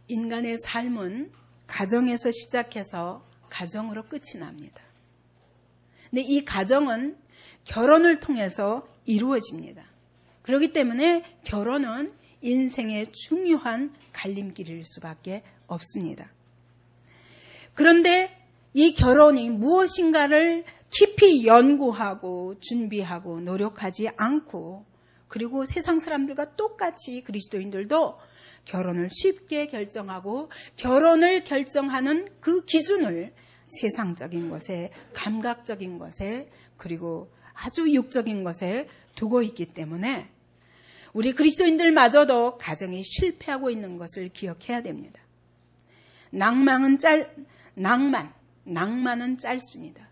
인간의 삶은 가정에서 시작해서 가정으로 끝이 납니다. 근데 이 가정은 결혼을 통해서 이루어집니다. 그렇기 때문에 결혼은 인생의 중요한 갈림길일 수밖에 없습니다. 그런데 이 결혼이 무엇인가를 깊이 연구하고 준비하고 노력하지 않고, 그리고 세상 사람들과 똑같이 그리스도인들도 결혼을 쉽게 결정하고 결혼을 결정하는 그 기준을 세상적인 것에, 감각적인 것에, 그리고 아주 육적인 것에 두고 있기 때문에 우리 그리스도인들마저도 가정이 실패하고 있는 것을 기억해야 됩니다. 낭만은 짧습니다.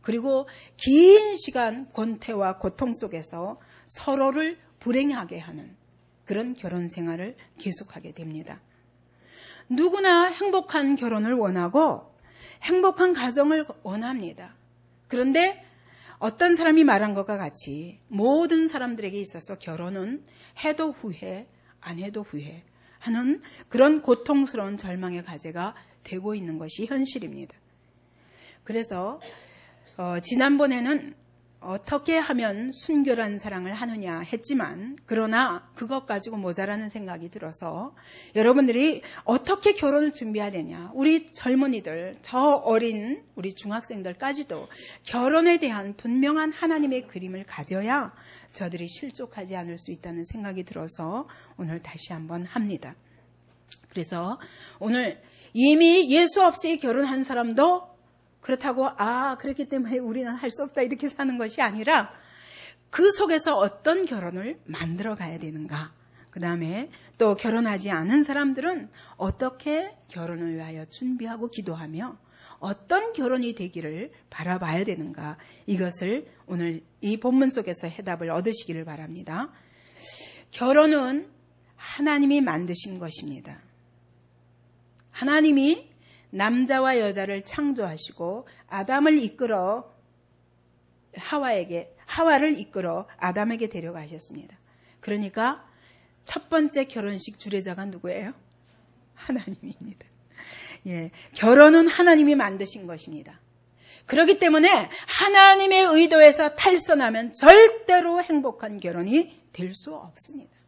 그리고 긴 시간 권태와 고통 속에서 서로를 불행하게 하는 그런 결혼 생활을 계속하게 됩니다. 누구나 행복한 결혼을 원하고 행복한 가정을 원합니다. 그런데 어떤 사람이 말한 것과 같이 모든 사람들에게 있어서 결혼은 해도 후회, 안 해도 후회 하는 그런 고통스러운 절망의 과제가 되고 있는 것이 현실입니다. 그래서 지난번에는 어떻게 하면 순결한 사랑을 하느냐 했지만, 그러나 그것 가지고 모자라는 생각이 들어서 여러분들이 어떻게 결혼을 준비해야 되냐, 우리 젊은이들, 저 어린 우리 중학생들까지도 결혼에 대한 분명한 하나님의 그림을 가져야 저들이 실족하지 않을 수 있다는 생각이 들어서 오늘 다시 한번 합니다. 그래서 오늘 이미 예수 없이 결혼한 사람도 그렇다고 그렇기 때문에 우리는 할 수 없다 이렇게 사는 것이 아니라 그 속에서 어떤 결혼을 만들어 가야 되는가, 그 다음에 또 결혼하지 않은 사람들은 어떻게 결혼을 위하여 준비하고 기도하며 어떤 결혼이 되기를 바라봐야 되는가, 이것을 오늘 이 본문 속에서 해답을 얻으시기를 바랍니다. 결혼은 하나님이 만드신 것입니다. 하나님이 남자와 여자를 창조하시고 아담을 이끌어 하와를 이끌어 아담에게 데려가셨습니다. 그러니까 첫 번째 결혼식 주례자가 누구예요? 하나님입니다. 예, 결혼은 하나님이 만드신 것입니다. 그렇기 때문에 하나님의 의도에서 탈선하면 절대로 행복한 결혼이 될 수 없습니다.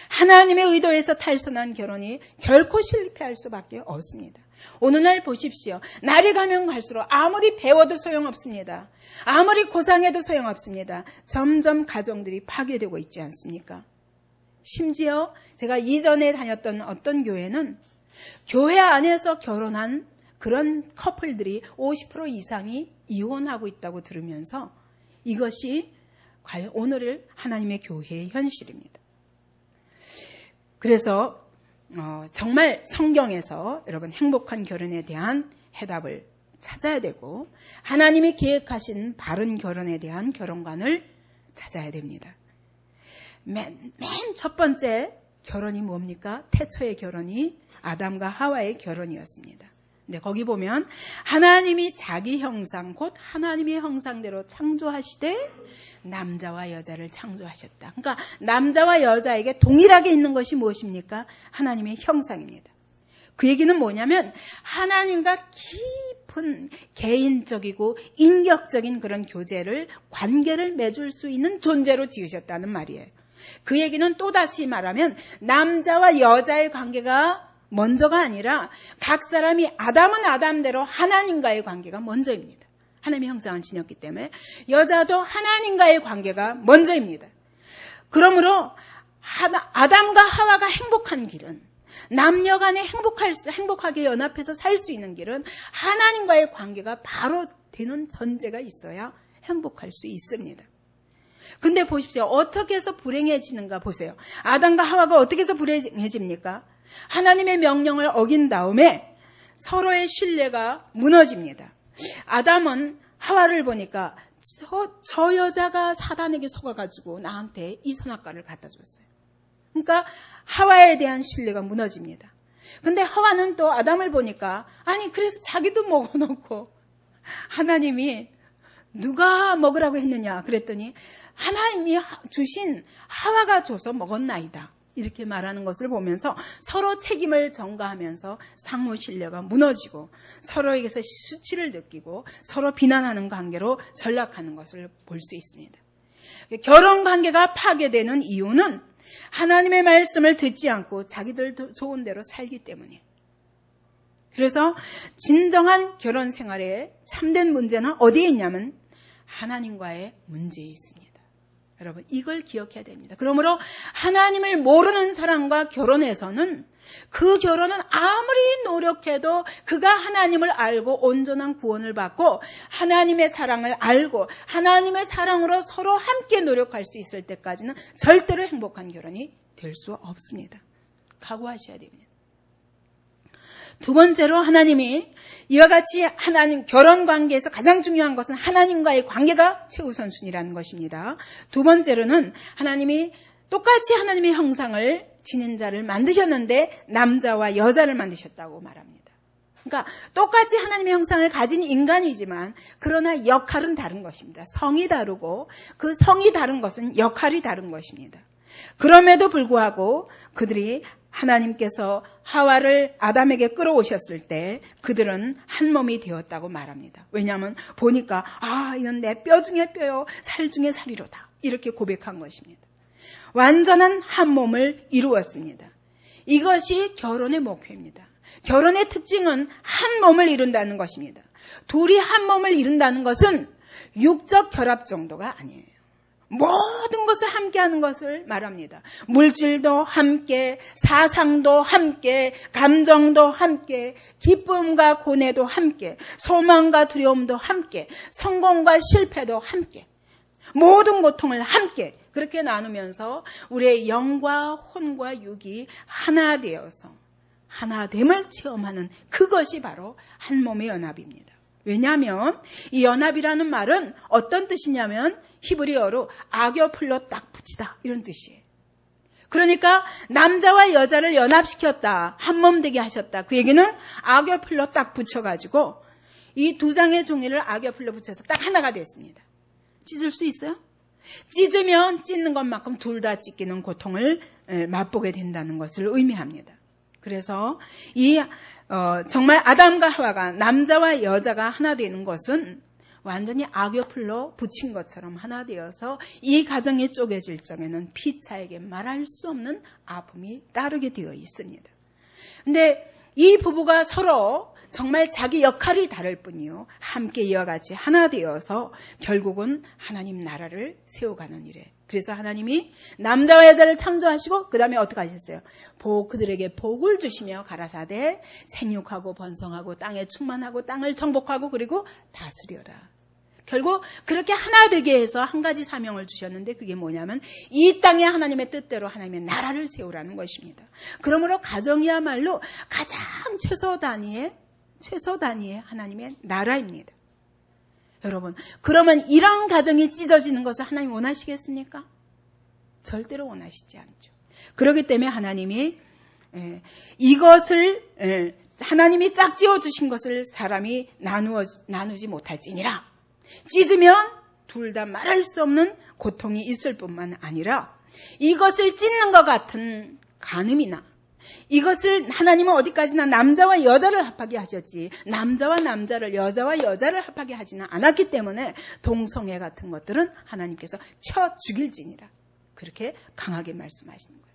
하나님의 의도에서 탈선한 결혼이 결코 실패할 수밖에 없습니다. 오늘날 보십시오. 날이 가면 갈수록 아무리 배워도 소용없습니다. 아무리 고상해도 소용없습니다. 점점 가정들이 파괴되고 있지 않습니까? 심지어 제가 이전에 다녔던 어떤 교회는 교회 안에서 결혼한 그런 커플들이 50% 이상이 이혼하고 있다고 들으면서 이것이 과연 오늘 하나님의 교회의 현실입니다. 그래서 정말 성경에서 여러분 행복한 결혼에 대한 해답을 찾아야 되고 하나님이 계획하신 바른 결혼에 대한 결혼관을 찾아야 됩니다. 맨 첫 번째 결혼이 뭡니까? 태초의 결혼이 아담과 하와의 결혼이었습니다. 근데 거기 보면 하나님이 자기 형상 곧 하나님의 형상대로 창조하시되 남자와 여자를 창조하셨다. 그러니까 남자와 여자에게 동일하게 있는 것이 무엇입니까? 하나님의 형상입니다. 그 얘기는 뭐냐면 하나님과 깊은 개인적이고 인격적인 그런 관계를 맺을 수 있는 존재로 지으셨다는 말이에요. 그 얘기는 또다시 말하면 남자와 여자의 관계가 먼저가 아니라 각 사람이 아담은 아담대로 하나님과의 관계가 먼저입니다. 하나님의 형상을 지녔기 때문에 여자도 하나님과의 관계가 먼저입니다. 그러므로 아담과 하와가 행복한 길은, 남녀 간에 행복하게 연합해서 살 수 있는 길은 하나님과의 관계가 바로 되는 전제가 있어야 행복할 수 있습니다. 근데 보십시오. 어떻게 해서 불행해지는가 보세요. 아담과 하와가 어떻게 해서 불행해집니까? 하나님의 명령을 어긴 다음에 서로의 신뢰가 무너집니다. 아담은 하와를 보니까 저 여자가 사단에게 속아가지고 나한테 이 선악과를 갖다 줬어요. 그러니까 하와에 대한 신뢰가 무너집니다. 근데 하와는 또 아담을 보니까 그래서 자기도 먹어놓고 하나님이 누가 먹으라고 했느냐 그랬더니 하나님이 주신 하와가 줘서 먹었나이다. 이렇게 말하는 것을 보면서 서로 책임을 전가하면서 상호 신뢰가 무너지고 서로에게서 수치를 느끼고 서로 비난하는 관계로 전락하는 것을 볼 수 있습니다. 결혼 관계가 파괴되는 이유는 하나님의 말씀을 듣지 않고 자기들 좋은 대로 살기 때문이에요. 그래서 진정한 결혼 생활에 참된 문제는 어디에 있냐면 하나님과의 문제에 있습니다. 여러분, 이걸 기억해야 됩니다. 그러므로 하나님을 모르는 사람과 결혼해서는 그 결혼은 아무리 노력해도 그가 하나님을 알고 온전한 구원을 받고 하나님의 사랑을 알고 하나님의 사랑으로 서로 함께 노력할 수 있을 때까지는 절대로 행복한 결혼이 될 수 없습니다. 각오하셔야 됩니다. 두 번째로 하나님이 이와 같이 하나님 결혼 관계에서 가장 중요한 것은 하나님과의 관계가 최우선순위라는 것입니다. 두 번째로는 하나님이 똑같이 하나님의 형상을 지닌 자를 만드셨는데 남자와 여자를 만드셨다고 말합니다. 그러니까 똑같이 하나님의 형상을 가진 인간이지만 그러나 역할은 다른 것입니다. 성이 다르고 그 성이 다른 것은 역할이 다른 것입니다. 그럼에도 불구하고 그들이 하나님께서 하와를 아담에게 끌어오셨을 때 그들은 한 몸이 되었다고 말합니다. 왜냐하면 보니까 이는 내 뼈 중에 뼈요 살 중에 살이로다 이렇게 고백한 것입니다. 완전한 한 몸을 이루었습니다. 이것이 결혼의 목표입니다. 결혼의 특징은 한 몸을 이룬다는 것입니다. 둘이 한 몸을 이룬다는 것은 육적 결합 정도가 아니에요. 모든 것을 함께하는 것을 말합니다. 물질도 함께, 사상도 함께, 감정도 함께, 기쁨과 고뇌도 함께, 소망과 두려움도 함께, 성공과 실패도 함께, 모든 고통을 함께 그렇게 나누면서 우리의 영과 혼과 육이 하나 되어서 하나됨을 체험하는 그것이 바로 한 몸의 연합입니다. 왜냐하면 이 연합이라는 말은 어떤 뜻이냐면 히브리어로 아교플로 딱 붙이다 이런 뜻이에요. 그러니까 남자와 여자를 연합시켰다, 한 몸 되게 하셨다. 그 얘기는 아교플로 딱 붙여가지고 이 두 장의 종이를 아교플로 붙여서 딱 하나가 됐습니다. 찢을 수 있어요? 찢으면 찢는 것만큼 둘 다 찢기는 고통을 맛보게 된다는 것을 의미합니다. 그래서 정말 아담과 하와가 남자와 여자가 하나 되는 것은 완전히 악여풀로 붙인 것처럼 하나 되어서 이 가정이 쪼개질 적에는 피차에게 말할 수 없는 아픔이 따르게 되어 있습니다. 근데 이 부부가 서로 정말 자기 역할이 다를 뿐이요 함께 이와 같이 하나 되어서 결국은 하나님 나라를 세워가는 일에, 그래서 하나님이 남자와 여자를 창조하시고 그 다음에 어떻게 하셨어요? 그들에게 복을 주시며 가라사대 생육하고 번성하고 땅에 충만하고 땅을 정복하고 그리고 다스려라. 결국 그렇게 하나 되게 해서 한 가지 사명을 주셨는데 그게 뭐냐면 이 땅에 하나님의 뜻대로 하나님의 나라를 세우라는 것입니다. 그러므로 가정이야말로 가장 최소 단위의 하나님의 나라입니다. 여러분, 그러면 이런 가정이 찢어지는 것을 하나님 원하시겠습니까? 절대로 원하시지 않죠. 그렇기 때문에 하나님이 이것을 하나님이 짝지어 주신 것을 사람이 나누지 못할지니라. 찢으면 둘 다 말할 수 없는 고통이 있을 뿐만 아니라 이것을 찢는 것 같은 간음이나 이것을 하나님은 어디까지나 남자와 여자를 합하게 하셨지 남자와 남자를 여자와 여자를 합하게 하지는 않았기 때문에 동성애 같은 것들은 하나님께서 쳐 죽일지니라 그렇게 강하게 말씀하시는 거예요.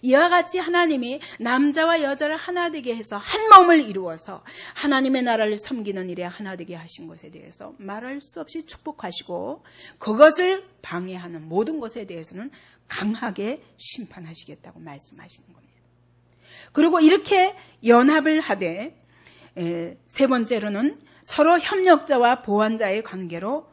이와 같이 하나님이 남자와 여자를 하나 되게 해서 한 몸을 이루어서 하나님의 나라를 섬기는 일에 하나 되게 하신 것에 대해서 말할 수 없이 축복하시고 그것을 방해하는 모든 것에 대해서는 강하게 심판하시겠다고 말씀하시는 겁니다. 그리고 이렇게 연합을 하되 세 번째로는 서로 협력자와 보완자의 관계로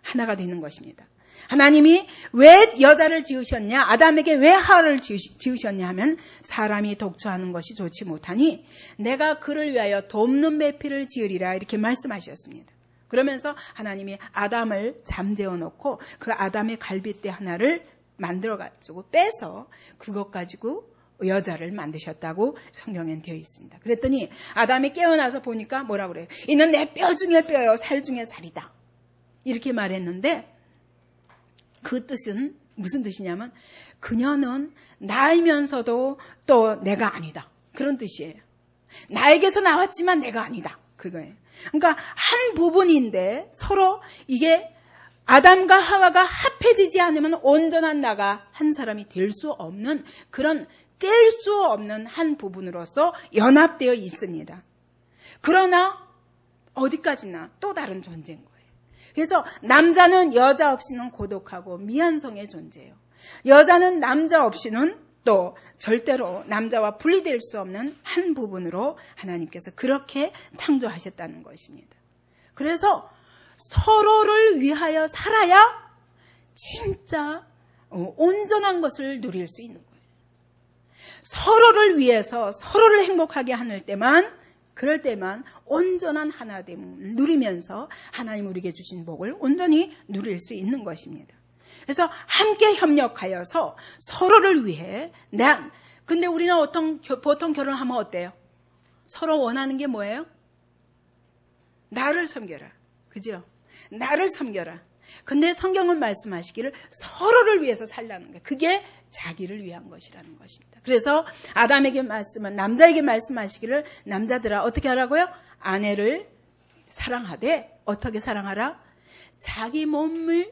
하나가 되는 것입니다. 하나님이 왜 여자를 지으셨냐, 아담에게 왜 하와를 지으셨냐 하면 사람이 독처하는 것이 좋지 못하니 내가 그를 위하여 돕는 배필을 지으리라 이렇게 말씀하셨습니다. 그러면서 하나님이 아담을 잠재워 놓고 그 아담의 갈빗대 하나를 만들어가지고 빼서 그것 가지고 여자를 만드셨다고 성경엔 되어 있습니다. 그랬더니 아담이 깨어나서 보니까 뭐라고 그래요? 이는 내 뼈 중에 뼈요 살 중에 살이다 이렇게 말했는데 그 뜻은 무슨 뜻이냐면 그녀는 나이면서도 또 내가 아니다. 그런 뜻이에요. 나에게서 나왔지만 내가 아니다. 그거예요. 그러니까 한 부분인데 서로 이게 아담과 하와가 합해지지 않으면 온전한 나가 한 사람이 될 수 없는 그런 뗄 수 없는 한 부분으로서 연합되어 있습니다. 그러나 어디까지나 또 다른 존재인 거예요. 그래서 남자는 여자 없이는 고독하고 미완성의 존재예요. 여자는 남자 없이는 또 절대로 남자와 분리될 수 없는 한 부분으로 하나님께서 그렇게 창조하셨다는 것입니다. 그래서 서로를 위하여 살아야 진짜 온전한 것을 누릴 수 있는 거예요. 서로를 위해서 서로를 행복하게 하는 때만, 그럴 때만 온전한 하나됨을 누리면서 하나님 우리에게 주신 복을 온전히 누릴 수 있는 것입니다. 그래서 함께 협력하여서 서로를 위해 근데 우리는 보통 결혼하면 어때요? 서로 원하는 게 뭐예요? 나를 섬겨라. 그죠? 나를 섬겨라. 근데 성경은 말씀하시기를 서로를 위해서 살라는 거예요. 그게 자기를 위한 것이라는 것입니다. 그래서 아담에게 남자에게 말씀하시기를 남자들아 어떻게 하라고요? 아내를 사랑하되 어떻게 사랑하라? 자기 몸을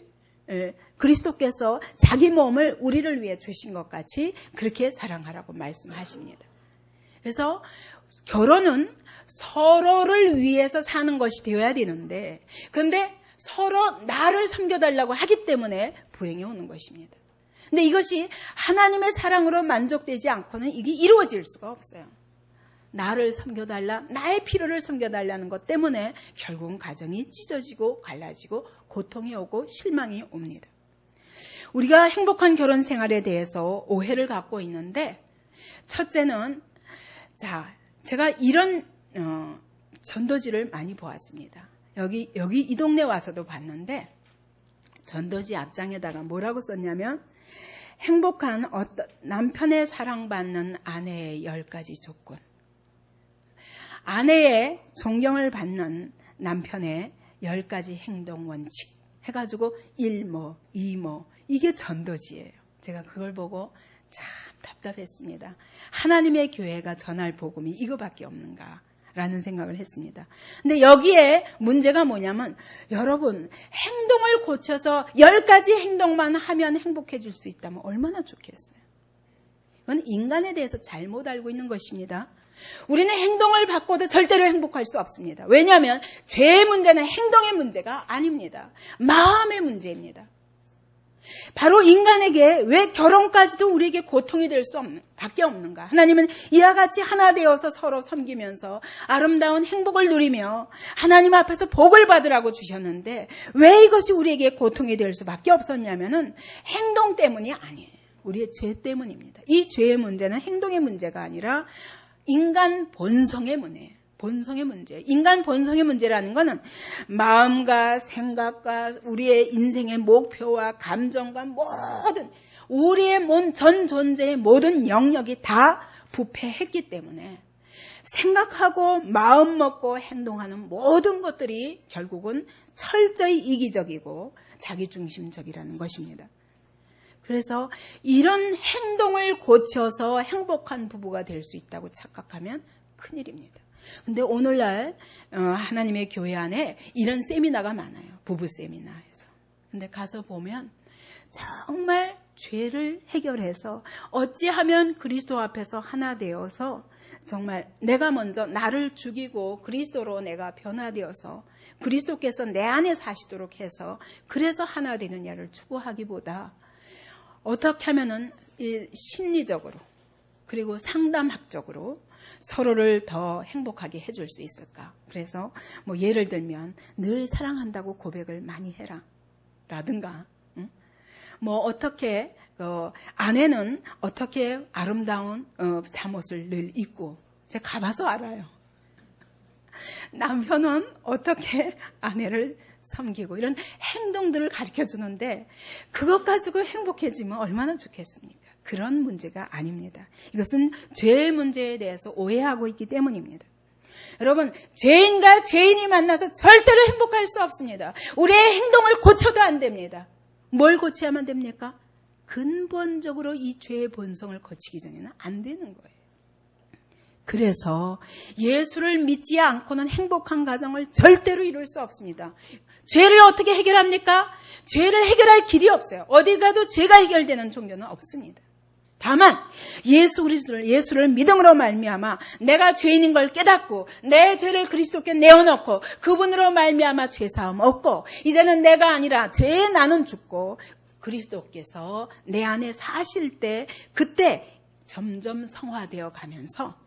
그리스도께서 자기 몸을 우리를 위해 주신 것 같이 그렇게 사랑하라고 말씀하십니다. 그래서 결혼은 서로를 위해서 사는 것이 되어야 되는데 근데 서로 나를 섬겨달라고 하기 때문에 불행이 오는 것입니다. 근데 이것이 하나님의 사랑으로 만족되지 않고는 이게 이루어질 수가 없어요. 나를 섬겨달라, 나의 필요를 섬겨달라는 것 때문에 결국은 가정이 찢어지고 갈라지고 고통이 오고 실망이 옵니다. 우리가 행복한 결혼 생활에 대해서 오해를 갖고 있는데 첫째는 제가 이런 전도지를 많이 보았습니다. 여기 이 동네 와서도 봤는데 전도지 앞장에다가 뭐라고 썼냐면 행복한 남편의 사랑받는 아내의 10가지 조건, 아내의 존경을 받는 남편의 10가지 행동 원칙 해가지고 1모, 2모 이게 전도지예요. 제가 그걸 보고 참 답답했습니다. 하나님의 교회가 전할 복음이 이거밖에 없는가 라는 생각을 했습니다. 근데 여기에 문제가 뭐냐면 여러분 행동을 고쳐서 10가지 행동만 하면 행복해질 수 있다면 얼마나 좋겠어요. 이건 인간에 대해서 잘못 알고 있는 것입니다. 우리는 행동을 바꿔도 절대로 행복할 수 없습니다. 왜냐하면 죄의 문제는 행동의 문제가 아닙니다. 마음의 문제입니다. 바로 인간에게 왜 결혼까지도 우리에게 고통이 될 수 밖에 없는가? 하나님은 이와 같이 하나 되어서 서로 섬기면서 아름다운 행복을 누리며 하나님 앞에서 복을 받으라고 주셨는데 왜 이것이 우리에게 고통이 될 수밖에 없었냐면은 행동 때문이 아니에요. 우리의 죄 때문입니다. 이 죄의 문제는 행동의 문제가 아니라 인간 본성의 문제예요. 본성의 문제. 인간 본성의 문제라는 것은 마음과 생각과 우리의 인생의 목표와 감정과 모든 우리의 전 존재의 모든 영역이 다 부패했기 때문에 생각하고 마음 먹고 행동하는 모든 것들이 결국은 철저히 이기적이고 자기중심적이라는 것입니다. 그래서 이런 행동을 고쳐서 행복한 부부가 될 수 있다고 착각하면 큰일입니다. 근데 오늘날 하나님의 교회 안에 이런 세미나가 많아요. 부부 세미나에서. 근데 가서 보면 정말 죄를 해결해서 어찌하면 그리스도 앞에서 하나 되어서 정말 내가 먼저 나를 죽이고 그리스도로 내가 변화되어서 그리스도께서 내 안에 사시도록 해서 그래서 하나 되느냐를 추구하기보다 어떻게 하면은 심리적으로 그리고 상담학적으로 서로를 더 행복하게 해줄 수 있을까? 그래서 뭐 예를 들면 늘 사랑한다고 고백을 많이 해라 라든가 뭐 어떻게 아내는 어떻게 아름다운 잠옷을 늘 입고 제가 가봐서 알아요. 남편은 어떻게 아내를 섬기고 이런 행동들을 가르쳐 주는데 그것 가지고 행복해지면 얼마나 좋겠습니까? 그런 문제가 아닙니다. 이것은 죄의 문제에 대해서 오해하고 있기 때문입니다. 여러분, 죄인과 죄인이 만나서 절대로 행복할 수 없습니다. 우리의 행동을 고쳐도 안 됩니다. 뭘 고쳐야만 됩니까? 근본적으로 이 죄의 본성을 거치기 전에는 안 되는 거예요. 그래서 예수를 믿지 않고는 행복한 가정을 절대로 이룰 수 없습니다. 죄를 어떻게 해결합니까? 죄를 해결할 길이 없어요. 어디 가도 죄가 해결되는 종교는 없습니다. 다만 예수를 믿음으로 말미암아 내가 죄인인 걸 깨닫고 내 죄를 그리스도께 내어놓고 그분으로 말미암아 죄사함 얻고 이제는 내가 아니라 죄에 나는 죽고 그리스도께서 내 안에 사실 때 그때 점점 성화되어 가면서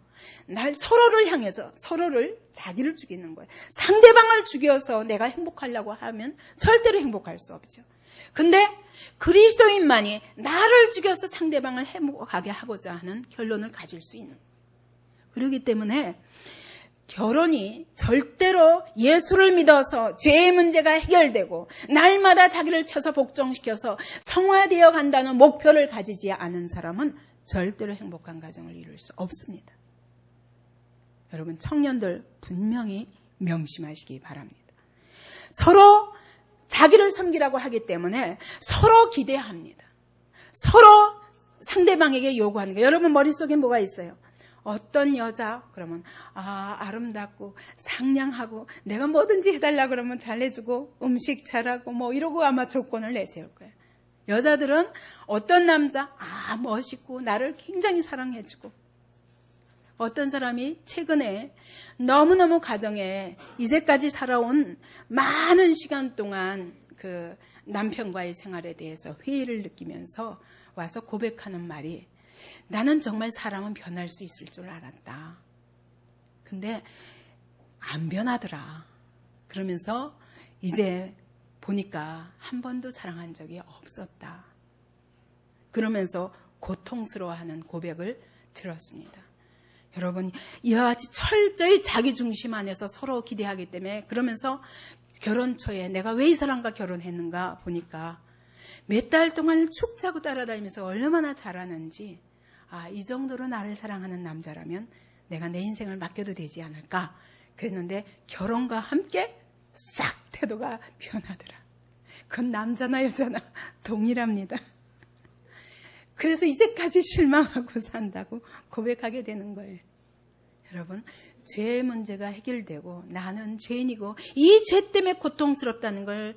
날 서로를 향해서 서로를 자기를 죽이는 거예요. 상대방을 죽여서 내가 행복하려고 하면 절대로 행복할 수 없죠. 근데 그리스도인만이 나를 죽여서 상대방을 행복하게 하고자 하는 결론을 가질 수 있는 거예요. 그렇기 때문에 결혼이 절대로 예수를 믿어서 죄의 문제가 해결되고 날마다 자기를 쳐서 복종시켜서 성화되어 간다는 목표를 가지지 않은 사람은 절대로 행복한 가정을 이룰 수 없습니다. 여러분 청년들 분명히 명심하시기 바랍니다. 서로 자기를 섬기라고 하기 때문에 서로 기대합니다. 서로 상대방에게 요구하는 거예요. 여러분 머릿속에 뭐가 있어요? 어떤 여자 그러면 아름답고 상냥하고 내가 뭐든지 해달라 그러면 잘해주고 음식 잘하고 뭐 이러고 아마 조건을 내세울 거예요. 여자들은 어떤 남자 멋있고 나를 굉장히 사랑해주고 어떤 사람이 최근에 너무너무 가정에 이제까지 살아온 많은 시간 동안 그 남편과의 생활에 대해서 회의를 느끼면서 와서 고백하는 말이 나는 정말 사람은 변할 수 있을 줄 알았다. 근데 안 변하더라. 그러면서 이제 보니까 한 번도 사랑한 적이 없었다. 그러면서 고통스러워하는 고백을 들었습니다. 여러분 이와 같이 철저히 자기 중심 안에서 서로 기대하기 때문에 그러면서 결혼 초에 내가 왜 이 사람과 결혼했는가 보니까 몇 달 동안 축 차고 따라다니면서 얼마나 잘하는지 이 정도로 나를 사랑하는 남자라면 내가 내 인생을 맡겨도 되지 않을까 그랬는데 결혼과 함께 싹 태도가 변하더라. 그건 남자나 여자나 동일합니다. 그래서 이제까지 실망하고 산다고 고백하게 되는 거예요. 여러분 죄의 문제가 해결되고 나는 죄인이고 이 죄 때문에 고통스럽다는 걸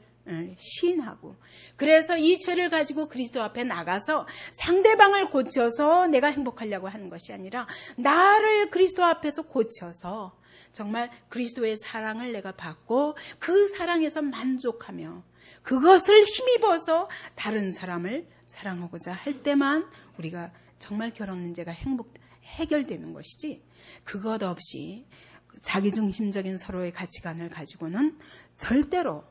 시인하고 그래서 이 죄를 가지고 그리스도 앞에 나가서 상대방을 고쳐서 내가 행복하려고 하는 것이 아니라 나를 그리스도 앞에서 고쳐서 정말 그리스도의 사랑을 내가 받고 그 사랑에서 만족하며 그것을 힘입어서 다른 사람을 사랑하고자 할 때만 우리가 정말 결혼 문제가 해결되는 것이지 그것 없이 자기중심적인 서로의 가치관을 가지고는 절대로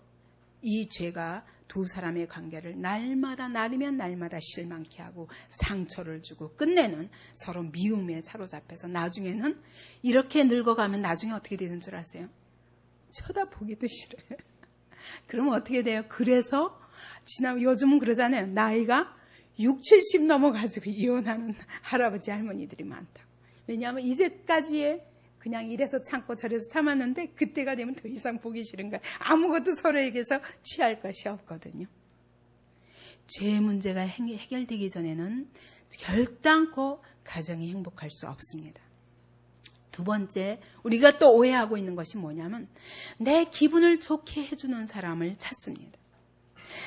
이 죄가 두 사람의 관계를 날이면 날마다 실망케 하고 상처를 주고 끝내는 서로 미움에 사로잡혀서 나중에는 이렇게 늙어가면 나중에 어떻게 되는 줄 아세요? 쳐다보기도 싫어요. 그러면 어떻게 돼요? 그래서 요즘은 그러잖아요. 나이가 60, 70 넘어가지고 이혼하는 할아버지 할머니들이 많다고. 왜냐하면 이제까지의 그냥 이래서 참고 저래서 참았는데 그때가 되면 더 이상 보기 싫은 거야. 아무것도 서로에게서 취할 것이 없거든요. 죄의 문제가 해결되기 전에는 결단코 가정이 행복할 수 없습니다. 두 번째, 우리가 또 오해하고 있는 것이 뭐냐면 내 기분을 좋게 해주는 사람을 찾습니다.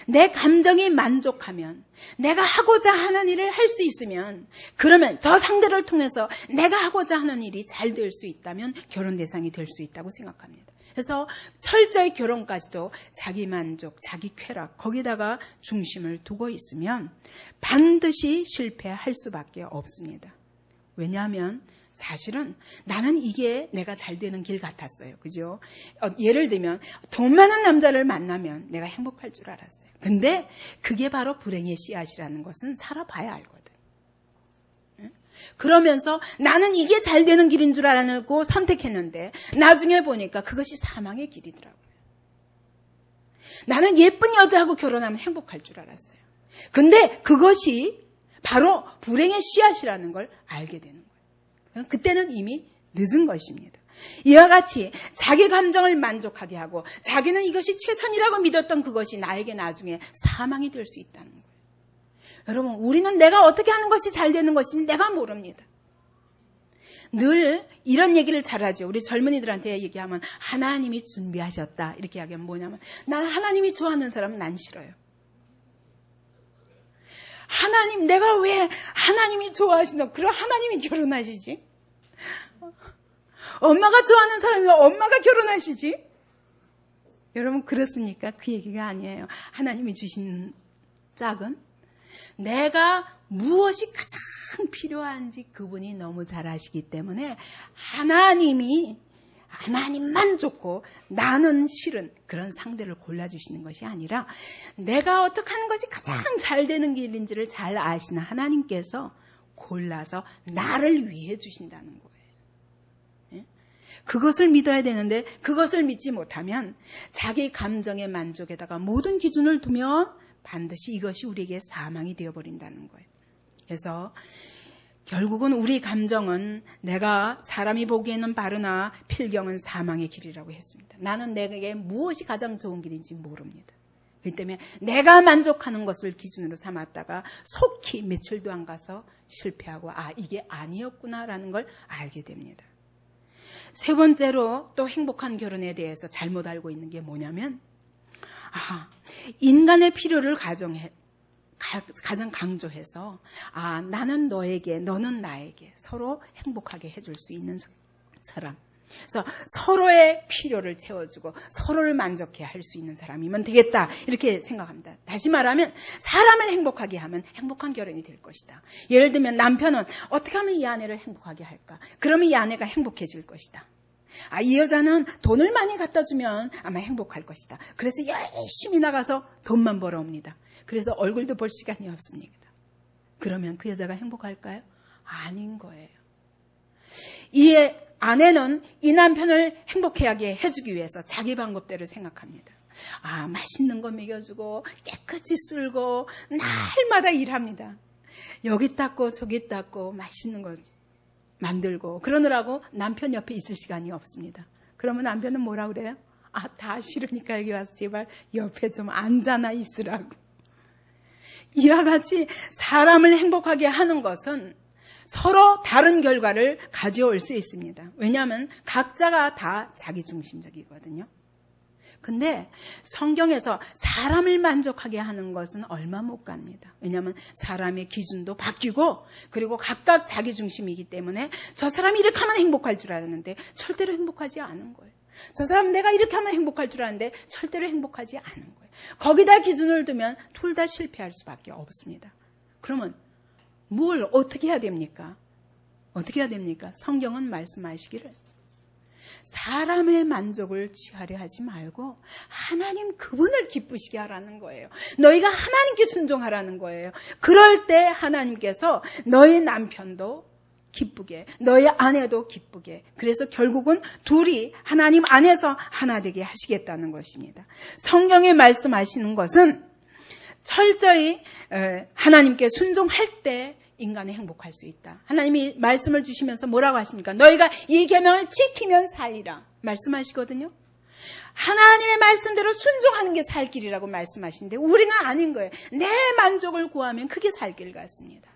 내 감정이 만족하면 내가 하고자 하는 일을 할 수 있으면 그러면 저 상대를 통해서 내가 하고자 하는 일이 잘 될 수 있다면 결혼 대상이 될 수 있다고 생각합니다. 그래서 철저히 결혼까지도 자기 만족, 자기 쾌락 거기다가 중심을 두고 있으면 반드시 실패할 수밖에 없습니다. 왜냐하면 사실은 나는 이게 내가 잘 되는 길 같았어요. 그죠? 예를 들면 돈 많은 남자를 만나면 내가 행복할 줄 알았어요. 근데 그게 바로 불행의 씨앗이라는 것은 살아봐야 알거든. 그러면서 나는 이게 잘 되는 길인 줄 알고 선택했는데 나중에 보니까 그것이 사망의 길이더라고요. 나는 예쁜 여자하고 결혼하면 행복할 줄 알았어요. 근데 그것이 바로 불행의 씨앗이라는 걸 알게 되는 거예요. 그때는 이미 늦은 것입니다. 이와 같이 자기 감정을 만족하게 하고 자기는 이것이 최선이라고 믿었던 그것이 나에게 나중에 사망이 될 수 있다는 거예요. 여러분, 우리는 내가 어떻게 하는 것이 잘 되는 것인지 내가 모릅니다. 늘 이런 얘기를 잘하죠. 우리 젊은이들한테 얘기하면 하나님이 준비하셨다 이렇게 이야기하면 뭐냐면, 난 하나님이 좋아하는 사람은 난 싫어요. 하나님, 내가 왜 하나님이 좋아하시나? 그럼 하나님이 결혼하시지? 엄마가 좋아하는 사람이 엄마가 결혼하시지? 여러분, 그렇습니까? 그 얘기가 아니에요. 하나님이 주신 짝은 내가 무엇이 가장 필요한지 그분이 너무 잘 아시기 때문에 하나님만 좋고 나는 싫은 그런 상대를 골라주시는 것이 아니라, 내가 어떻게 하는 것이 가장 잘 되는 길인지를 잘 아시는 하나님께서 골라서 나를 위해 주신다는 거예요. 그것을 믿어야 되는데, 그것을 믿지 못하면 자기 감정의 만족에다가 모든 기준을 두면 반드시 이것이 우리에게 사망이 되어버린다는 거예요. 그래서 결국은 우리 감정은 내가 사람이 보기에는 바르나 필경은 사망의 길이라고 했습니다. 나는 내게 무엇이 가장 좋은 길인지 모릅니다. 그렇기 때문에 내가 만족하는 것을 기준으로 삼았다가 속히 며칠도 안 가서 실패하고, 이게 아니었구나라는 걸 알게 됩니다. 세 번째로 또 행복한 결혼에 대해서 잘못 알고 있는 게 뭐냐면, 인간의 필요를 가장 강조해서 나는 너에게, 너는 나에게 서로 행복하게 해줄 수 있는 사람, 그래서 서로의 필요를 채워주고 서로를 만족해 할 수 있는 사람이면 되겠다 이렇게 생각합니다. 다시 말하면 사람을 행복하게 하면 행복한 결혼이 될 것이다. 예를 들면 남편은 어떻게 하면 이 아내를 행복하게 할까? 그러면 이 아내가 행복해질 것이다. 이 여자는 돈을 많이 갖다 주면 아마 행복할 것이다. 그래서 열심히 나가서 돈만 벌어옵니다. 그래서 얼굴도 볼 시간이 없습니다. 그러면 그 여자가 행복할까요? 아닌 거예요. 이 아내는 이 남편을 행복하게 해주기 위해서 자기 방법대로 생각합니다. 맛있는 거 먹여주고 깨끗이 쓸고 날마다 일합니다. 여기 닦고 저기 닦고 맛있는 거 만들고 그러느라고 남편 옆에 있을 시간이 없습니다. 그러면 남편은 뭐라 그래요? 다 싫으니까 여기 와서 제발 옆에 좀 앉아나 있으라고. 이와 같이 사람을 행복하게 하는 것은 서로 다른 결과를 가져올 수 있습니다. 왜냐하면 각자가 다 자기중심적이거든요. 근데 성경에서 사람을 만족하게 하는 것은 얼마 못 갑니다. 왜냐하면 사람의 기준도 바뀌고, 그리고 각각 자기중심이기 때문에 저 사람이 이렇게 하면 행복할 줄 알았는데 절대로 행복하지 않은 거예요. 저 사람은 내가 이렇게 하면 행복할 줄 알았는데 절대로 행복하지 않은 거예요. 거기다 기준을 두면 둘 다 실패할 수밖에 없습니다. 그러면 뭘 어떻게 해야 됩니까? 어떻게 해야 됩니까? 성경은 말씀하시기를 사람의 만족을 취하려 하지 말고 하나님 그분을 기쁘시게 하라는 거예요. 너희가 하나님께 순종하라는 거예요. 그럴 때 하나님께서 너희 남편도 기쁘게, 너희 아내도 기쁘게, 그래서 결국은 둘이 하나님 안에서 하나 되게 하시겠다는 것입니다. 성경에 말씀하시는 것은 철저히 하나님께 순종할 때 인간이 행복할 수 있다. 하나님이 말씀을 주시면서 뭐라고 하십니까? 너희가 이 계명을 지키면 살리라 말씀하시거든요. 하나님의 말씀대로 순종하는 게 살 길이라고 말씀하시는데 우리는 아닌 거예요. 내 만족을 구하면 그게 살 길 같습니다.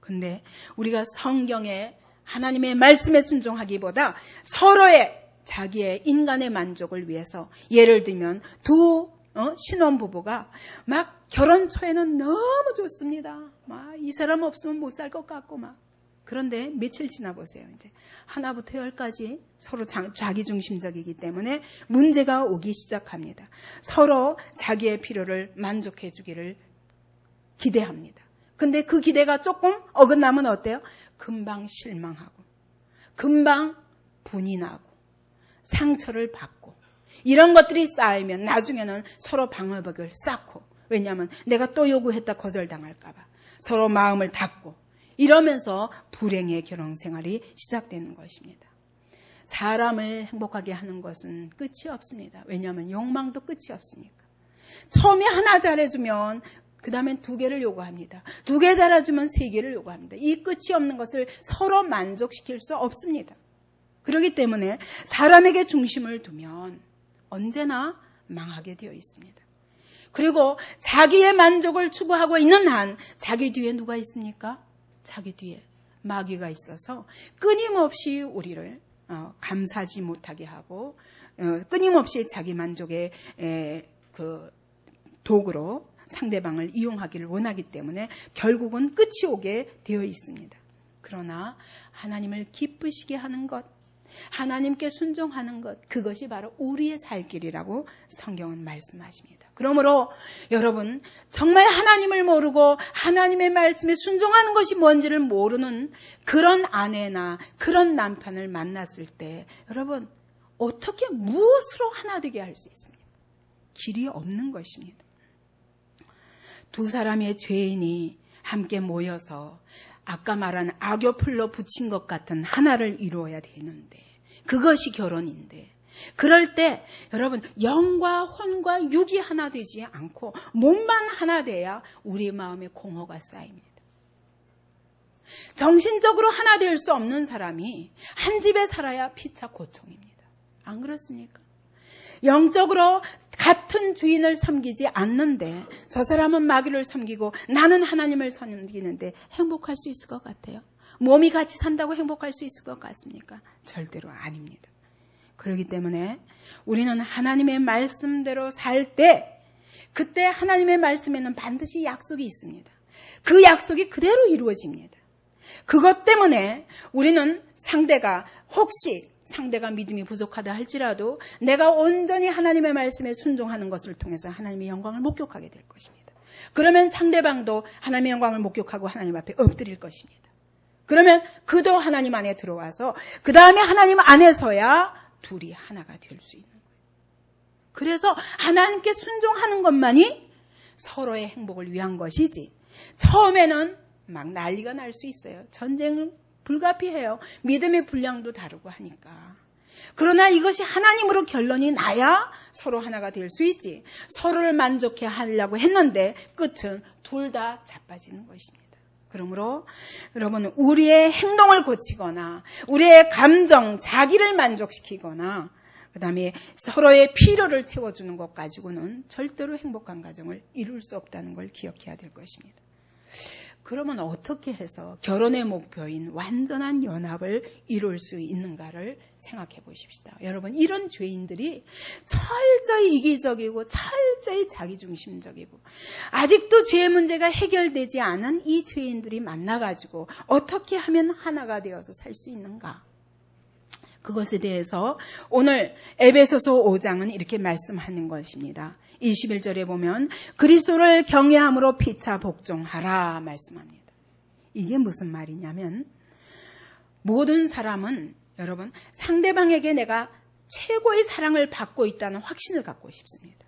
근데 우리가 성경에 하나님의 말씀에 순종하기보다 서로의 자기의 인간의 만족을 위해서, 예를 들면 두 신혼부부가 막 결혼 초에는 너무 좋습니다. 막 이 사람 없으면 못 살 것 같고 막. 그런데 며칠 지나 보세요. 이제 하나부터 열까지 서로 자기중심적이기 때문에 문제가 오기 시작합니다. 서로 자기의 필요를 만족해 주기를 기대합니다. 근데 그 기대가 조금 어긋나면 어때요? 금방 실망하고, 금방 분이 나고, 상처를 받고, 이런 것들이 쌓이면 나중에는 서로 방어벽을 쌓고, 왜냐하면 내가 또 요구했다 거절당할까 봐 서로 마음을 닫고, 이러면서 불행의 결혼 생활이 시작되는 것입니다. 사람을 행복하게 하는 것은 끝이 없습니다. 왜냐하면 욕망도 끝이 없으니까. 처음에 하나 잘해주면 그 다음엔 2개를 요구합니다. 2개 잘해주면 3개를 요구합니다. 이 끝이 없는 것을 서로 만족시킬 수 없습니다. 그렇기 때문에 사람에게 중심을 두면 언제나 망하게 되어 있습니다. 그리고 자기의 만족을 추구하고 있는 한 자기 뒤에 누가 있습니까? 자기 뒤에 마귀가 있어서 끊임없이 우리를 감사하지 못하게 하고 끊임없이 자기 만족의 그 도구로 상대방을 이용하기를 원하기 때문에 결국은 끝이 오게 되어 있습니다. 그러나 하나님을 기쁘시게 하는 것, 하나님께 순종하는 것, 그것이 바로 우리의 살 길이라고 성경은 말씀하십니다. 그러므로 여러분, 정말 하나님을 모르고 하나님의 말씀에 순종하는 것이 뭔지를 모르는 그런 아내나 그런 남편을 만났을 때 여러분, 어떻게 무엇으로 하나 되게 할 수 있습니까? 길이 없는 것입니다. 두 사람의 죄인이 함께 모여서 아까 말한 악교풀로 붙인 것 같은 하나를 이루어야 되는데, 그것이 결혼인데, 그럴 때 여러분, 영과 혼과 육이 하나 되지 않고 몸만 하나 돼야 우리 마음에 공허가 쌓입니다. 정신적으로 하나 될 수 없는 사람이 한 집에 살아야 피차 고통입니다. 안 그렇습니까? 영적으로 같은 주인을 섬기지 않는데 저 사람은 마귀를 섬기고 나는 하나님을 섬기는데 행복할 수 있을 것 같아요? 몸이 같이 산다고 행복할 수 있을 것 같습니까? 절대로 아닙니다. 그렇기 때문에 우리는 하나님의 말씀대로 살 때 그때 하나님의 말씀에는 반드시 약속이 있습니다. 그 약속이 그대로 이루어집니다. 그것 때문에 우리는 상대가 믿음이 부족하다 할지라도 내가 온전히 하나님의 말씀에 순종하는 것을 통해서 하나님의 영광을 목격하게 될 것입니다. 그러면 상대방도 하나님의 영광을 목격하고 하나님 앞에 엎드릴 것입니다. 그러면 그도 하나님 안에 들어와서 그 다음에 하나님 안에서야 둘이 하나가 될 수 있는 거예요. 그래서 하나님께 순종하는 것만이 서로의 행복을 위한 것이지, 처음에는 막 난리가 날 수 있어요. 전쟁은 불가피해요. 믿음의 분량도 다르고 하니까. 그러나 이것이 하나님으로 결론이 나야 서로 하나가 될 수 있지. 서로를 만족해 하려고 했는데 끝은 둘 다 자빠지는 것입니다. 그러므로 여러분, 우리의 행동을 고치거나 우리의 감정, 자기를 만족시키거나 그 다음에 서로의 필요를 채워주는 것 가지고는 절대로 행복한 가정을 이룰 수 없다는 걸 기억해야 될 것입니다. 그러면 어떻게 해서 결혼의 목표인 완전한 연합을 이룰 수 있는가를 생각해 보십시다. 여러분, 이런 죄인들이 철저히 이기적이고 철저히 자기중심적이고 아직도 죄의 문제가 해결되지 않은 이 죄인들이 만나가지고 어떻게 하면 하나가 되어서 살 수 있는가? 그것에 대해서 오늘 에베소서 5장은 이렇게 말씀하는 것입니다. 21절에 보면 그리스도를 경외함으로 피차 복종하라 말씀합니다. 이게 무슨 말이냐면, 모든 사람은 여러분, 상대방에게 내가 최고의 사랑을 받고 있다는 확신을 갖고 싶습니다.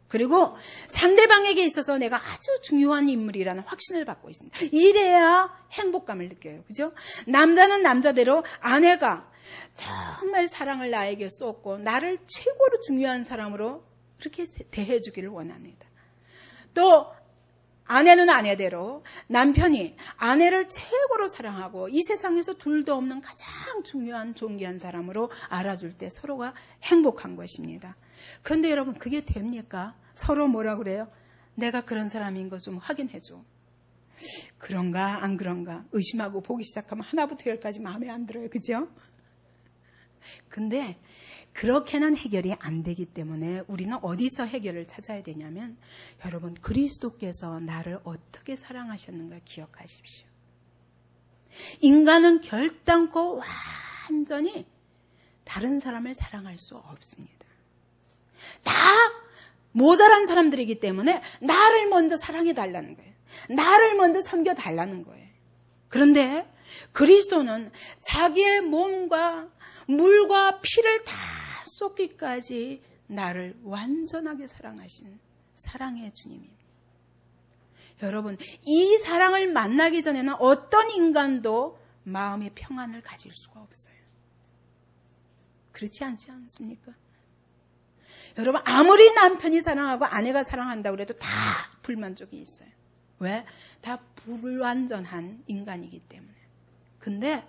그리고 상대방에게 있어서 내가 아주 중요한 인물이라는 확신을 받고 있습니다. 이래야 행복감을 느껴요. 그죠? 남자는 남자대로 아내가 정말 사랑을 나에게 쏟고 나를 최고로 중요한 사람으로 그렇게 대해주기를 원합니다. 또 아내는 아내대로 남편이 아내를 최고로 사랑하고 이 세상에서 둘도 없는 가장 중요한 존귀한 사람으로 알아줄 때 서로가 행복한 것입니다. 그런데 여러분, 그게 됩니까? 서로 뭐라 그래요? 내가 그런 사람인 거 좀 확인해줘. 그런가 안 그런가 의심하고 보기 시작하면 하나부터 열까지 마음에 안 들어요. 그죠? 근데 그렇게는 해결이 안 되기 때문에 우리는 어디서 해결을 찾아야 되냐면, 여러분, 그리스도께서 나를 어떻게 사랑하셨는가 기억하십시오. 인간은 결단코 완전히 다른 사람을 사랑할 수 없습니다. 다 모자란 사람들이기 때문에 나를 먼저 사랑해달라는 거예요. 나를 먼저 섬겨달라는 거예요. 그런데 그리스도는 자기의 몸과 물과 피를 다 쏟기까지 나를 완전하게 사랑하신 사랑의 주님입니다. 여러분, 이 사랑을 만나기 전에는 어떤 인간도 마음의 평안을 가질 수가 없어요. 그렇지 않지 않습니까? 여러분, 아무리 남편이 사랑하고 아내가 사랑한다고 해도 다 불만족이 있어요. 왜? 다 불완전한 인간이기 때문에. 근데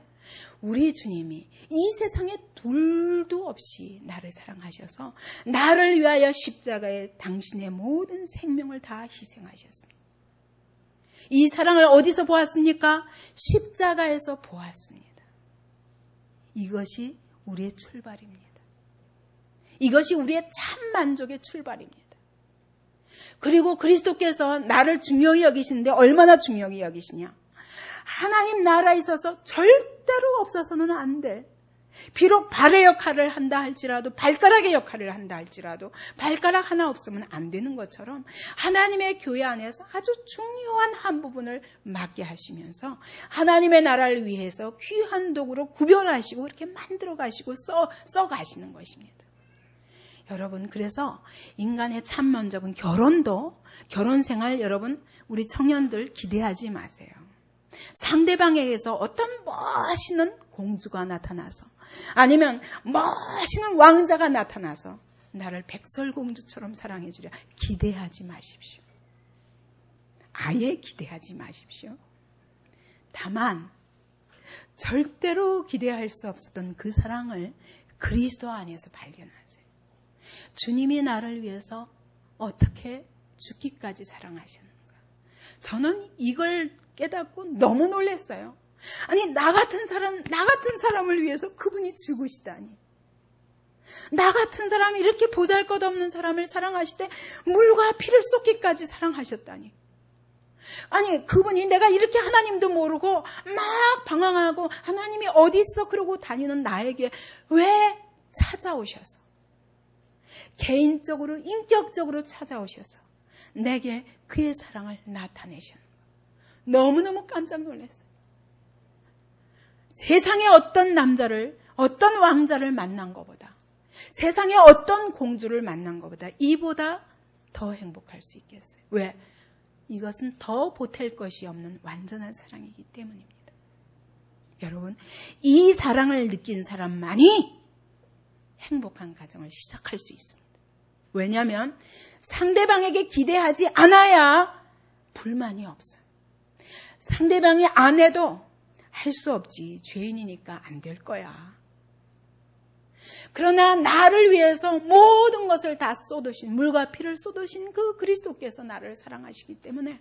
우리 주님이 이 세상에 둘도 없이 나를 사랑하셔서 나를 위하여 십자가에 당신의 모든 생명을 다 희생하셨습니다. 이 사랑을 어디서 보았습니까? 십자가에서 보았습니다. 이것이 우리의 출발입니다. 이것이 우리의 참 만족의 출발입니다. 그리고 그리스도께서 나를 중요히 여기시는데 얼마나 중요히 여기시냐? 하나님 나라에 있어서 절대로 없어서는 안 될, 비록 발의 역할을 한다 할지라도, 발가락의 역할을 한다 할지라도 발가락 하나 없으면 안 되는 것처럼 하나님의 교회 안에서 아주 중요한 한 부분을 맡게 하시면서 하나님의 나라를 위해서 귀한 도구로 구별하시고 이렇게 만들어 가시고 써 가시는 것입니다. 여러분, 그래서 인간의 참 만족은 결혼 생활, 여러분 우리 청년들 기대하지 마세요. 상대방에게서 어떤 멋있는 공주가 나타나서 아니면 멋있는 왕자가 나타나서 나를 백설공주처럼 사랑해 주랴 기대하지 마십시오. 아예 기대하지 마십시오. 다만 절대로 기대할 수 없었던 그 사랑을 그리스도 안에서 발견하세요. 주님이 나를 위해서 어떻게 죽기까지 사랑하셨는가. 저는 이걸 깨닫고 너무 놀랐어요. 아니, 나 같은 사람을 위해서 그분이 죽으시다니. 나 같은 사람이 이렇게 보잘것없는 사람을 사랑하시되 물과 피를 쏟기까지 사랑하셨다니. 아니, 그분이 내가 이렇게 하나님도 모르고 막 방황하고 하나님이 어디 있어 그러고 다니는 나에게 왜 찾아오셔서 개인적으로 인격적으로 찾아오셔서 내게 그의 사랑을 나타내셨는 것. 너무너무 깜짝 놀랐어요. 세상에 어떤 남자를, 어떤 왕자를 만난 것보다, 세상에 어떤 공주를 만난 것보다 이보다 더 행복할 수 있겠어요. 왜? 이것은 더 보탤 것이 없는 완전한 사랑이기 때문입니다. 여러분, 이 사랑을 느낀 사람만이 행복한 가정을 시작할 수 있습니다. 왜냐하면 상대방에게 기대하지 않아야 불만이 없어요. 상대방이 안 해도 할 수 없지. 죄인이니까 안 될 거야. 그러나 나를 위해서 모든 것을 다 쏟으신, 물과 피를 쏟으신 그 그리스도께서 나를 사랑하시기 때문에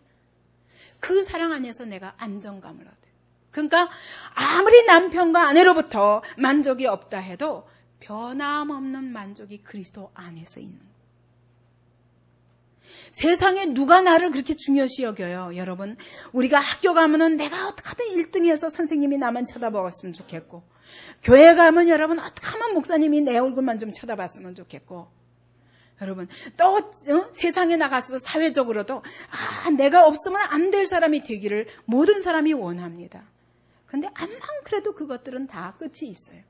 그 사랑 안에서 내가 안정감을 얻어요. 그러니까 아무리 남편과 아내로부터 만족이 없다 해도 변함없는 만족이 그리스도 안에서 있는 거예요. 세상에 누가 나를 그렇게 중요시 여겨요. 여러분, 우리가 학교 가면은 내가 어떻게 하든 1등해서 선생님이 나만 쳐다보았으면 좋겠고, 교회 가면 여러분 어떻게 하면 목사님이 내 얼굴만 좀 쳐다봤으면 좋겠고, 여러분 또 세상에 나가서도 사회적으로도 내가 없으면 안 될 사람이 되기를 모든 사람이 원합니다. 그런데 암만 그래도 그것들은 다 끝이 있어요.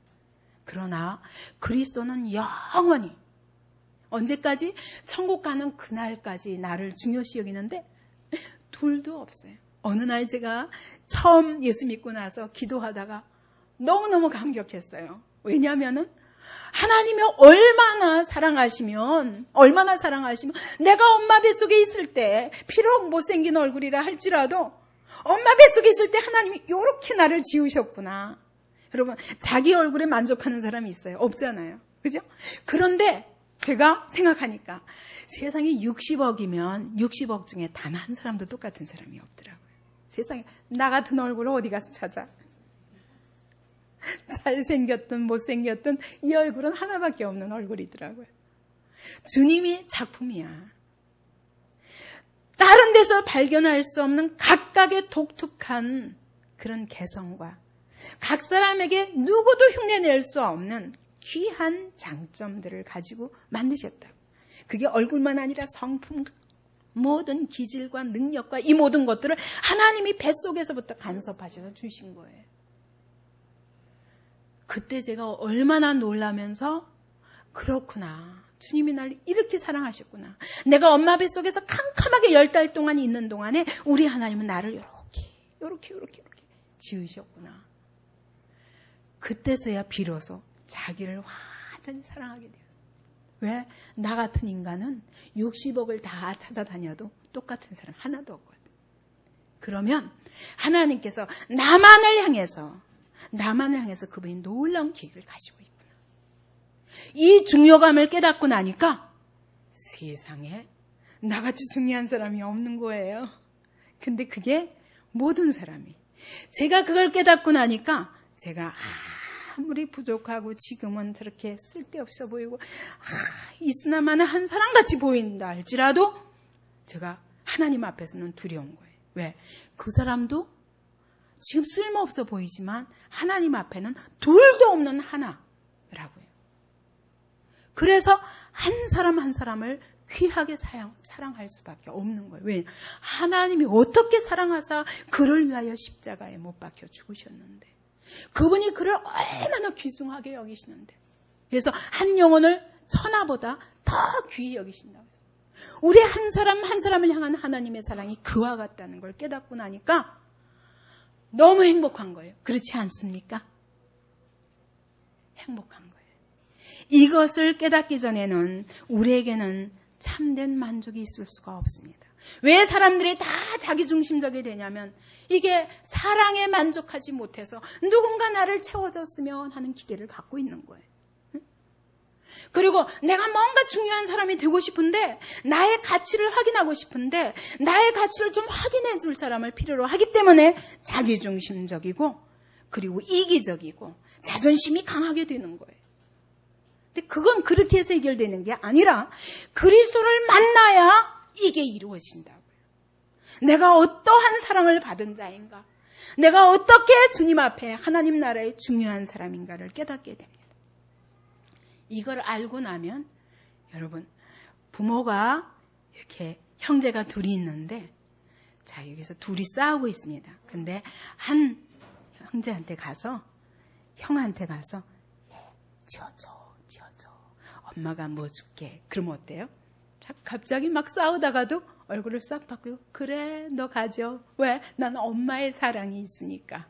그러나 그리스도는 영원히, 언제까지? 천국 가는 그날까지 나를 중요시 여기는데 둘도 없어요. 어느 날 제가 처음 예수 믿고 나서 기도하다가 너무너무 감격했어요. 왜냐하면은 하나님이 얼마나 사랑하시면 내가 엄마 뱃속에 있을 때 비록 못생긴 얼굴이라 할지라도 엄마 뱃속에 있을 때 하나님이 이렇게 나를 지으셨구나. 여러분, 자기 얼굴에 만족하는 사람이 있어요? 없잖아요. 그죠? 그런데 제가 생각하니까 세상에 60억이면 60억 중에 단 한 사람도 똑같은 사람이 없더라고요. 세상에 나 같은 얼굴을 어디 가서 찾아? 잘생겼든 못생겼든 이 얼굴은 하나밖에 없는 얼굴이더라고요. 주님이 작품이야. 다른 데서 발견할 수 없는 각각의 독특한 그런 개성과 각 사람에게 누구도 흉내낼 수 없는 귀한 장점들을 가지고 만드셨다고. 그게 얼굴만 아니라 성품, 모든 기질과 능력과 이 모든 것들을 하나님이 뱃속에서부터 간섭하셔서 주신 거예요. 그때 제가 얼마나 놀라면서 그렇구나. 주님이 날 이렇게 사랑하셨구나. 내가 엄마 뱃속에서 캄캄하게 10달 동안 있는 동안에 우리 하나님은 나를 이렇게 지으셨구나. 그때서야 비로소 자기를 완전히 사랑하게 되었어요. 왜? 나 같은 인간은 60억을 다 찾아다녀도 똑같은 사람 하나도 없거든. 그러면 하나님께서 나만을 향해서 나만을 향해서 그분이 놀라운 계획을 가지고 있구나. 이 중요감을 깨닫고 나니까 세상에 나같이 중요한 사람이 없는 거예요. 근데 그게 모든 사람이. 제가 그걸 깨닫고 나니까 제가 아무리 부족하고 지금은 저렇게 쓸데없어 보이고 있으나마나 한 사람같이 보인다 할지라도 제가 하나님 앞에서는 두려운 거예요. 왜? 그 사람도 지금 쓸모없어 보이지만 하나님 앞에는 둘도 없는 하나라고요. 그래서 한 사람 한 사람을 귀하게 사랑할 수밖에 없는 거예요. 왜? 하나님이 어떻게 사랑하사 그를 위하여 십자가에 못 박혀 죽으셨는데, 그분이 그를 얼마나 귀중하게 여기시는데, 그래서 한 영혼을 천하보다 더 귀히 여기신다고 했어요. 우리 한 사람 한 사람을 향한 하나님의 사랑이 그와 같다는 걸 깨닫고 나니까 너무 행복한 거예요. 그렇지 않습니까? 행복한 거예요. 이것을 깨닫기 전에는 우리에게는 참된 만족이 있을 수가 없습니다. 왜 사람들이 다 자기중심적이 되냐면 이게 사랑에 만족하지 못해서 누군가 나를 채워줬으면 하는 기대를 갖고 있는 거예요. 그리고 내가 뭔가 중요한 사람이 되고 싶은데 나의 가치를 확인하고 싶은데 나의 가치를 좀 확인해 줄 사람을 필요로 하기 때문에 자기중심적이고 그리고 이기적이고 자존심이 강하게 되는 거예요. 근데 그건 그렇게 해서 해결되는 게 아니라 그리스도를 만나야 이게 이루어진다고요. 내가 어떠한 사랑을 받은 자인가, 내가 어떻게 주님 앞에 하나님 나라의 중요한 사람인가를 깨닫게 됩니다. 이걸 알고 나면 여러분, 부모가 이렇게 형제가 둘이 있는데 자, 여기서 둘이 싸우고 있습니다. 근데 한 형제한테 가서 형한테 가서 지어줘. 엄마가 뭐 줄게. 그러면 어때요? 갑자기 막 싸우다가도 얼굴을 싹 바꾸고 그래 너 가져. 왜? 난 엄마의 사랑이 있으니까.